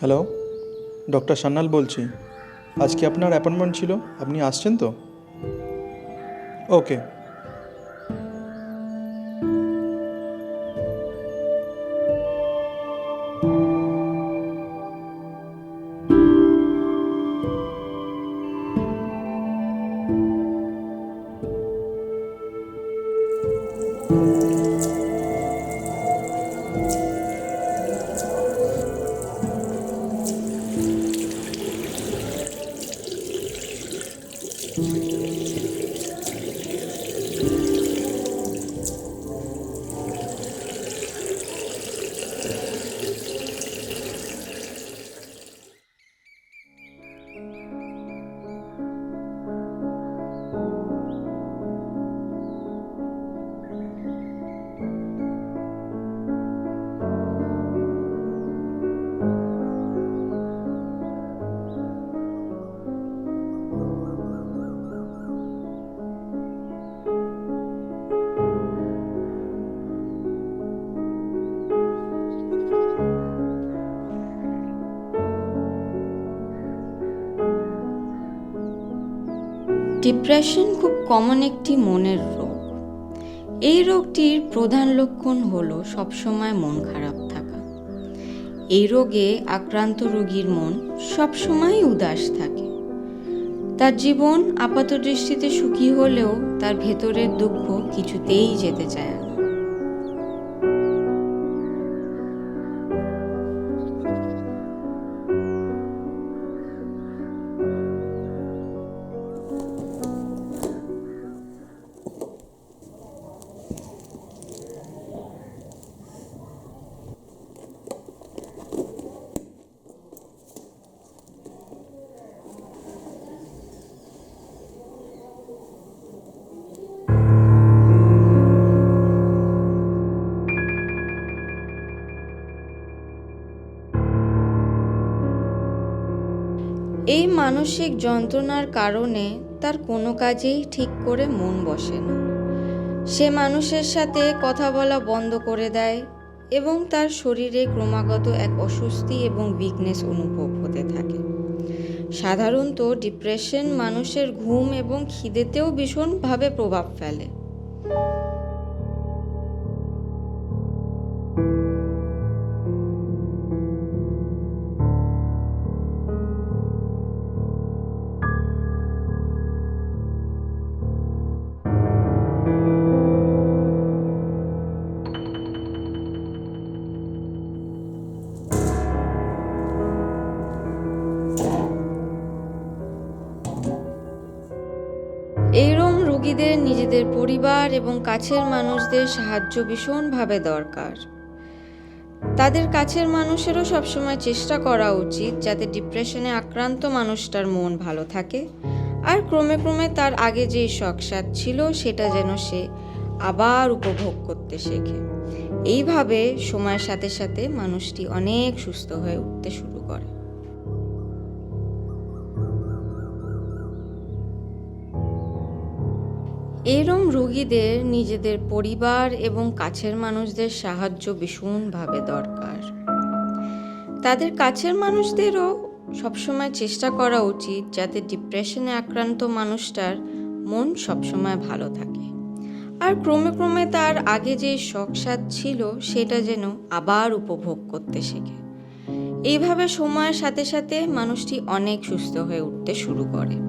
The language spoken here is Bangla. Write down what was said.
হ্যালো, ডক্টর সান্যাল বলছি। আজকে আপনার অ্যাপয়েন্টমেন্ট ছিল, আপনি আসছেন তো? ওকে। ডিপ্রেশন খুব কমন একটি মনের রোগ। এই রোগটির প্রধান লক্ষণ হলো সবসময় মন খারাপ থাকা। এই রোগে আক্রান্ত রোগীর মন সবসময় উদাস থাকে। তার জীবন আপাতদৃষ্টিতে সুখী হলেও তার ভেতরের দুঃখ কিছুতেই যেতে চায় না। এই মানসিক যন্ত্রণার কারণে তার কোনো কাজেই ঠিক করে মন বসে না। সে মানুষের সাথে কথা বলা বন্ধ করে দেয় এবং তার শরীরে ক্রমাগত এক অস্বস্তি এবং উইকনেস অনুভব হতে থাকে। সাধারণত ডিপ্রেশন মানুষের ঘুম এবং খিদেতেও ভীষণভাবে প্রভাব ফেলে। এইরকম রোগীদের নিজেদের পরিবার এবং কাছের মানুষদের সাহায্য ভীষণভাবে দরকার। তাদের কাছের মানুষেরও সবসময় চেষ্টা করা উচিত যাতে ডিপ্রেশনে আক্রান্ত মানুষটার মন ভালো থাকে আর ক্রমে ক্রমে তার আগে যে শখসাদ ছিল সেটা যেন সে আবার উপভোগ করতে শেখে। এইভাবে সময়ের সাথে সাথে মানুষটি অনেক সুস্থ হয়ে উঠতে শুরু করে। এরম রোগীদের নিজেদের পরিবার এবং কাছের মানুষদের সাহায্য ভীষণভাবে দরকার। তাদের কাছের মানুষদেরও সবসময় চেষ্টা করা উচিত যাতে ডিপ্রেশনে আক্রান্ত মানুষটার মন সবসময় ভালো থাকে আর ক্রমে ক্রমে তার আগে যে শখসাদ ছিল সেটা যেন আবার উপভোগ করতে শেখে। এইভাবে সময়ের সাথে সাথে মানুষটি অনেক সুস্থ হয়ে উঠতে শুরু করে।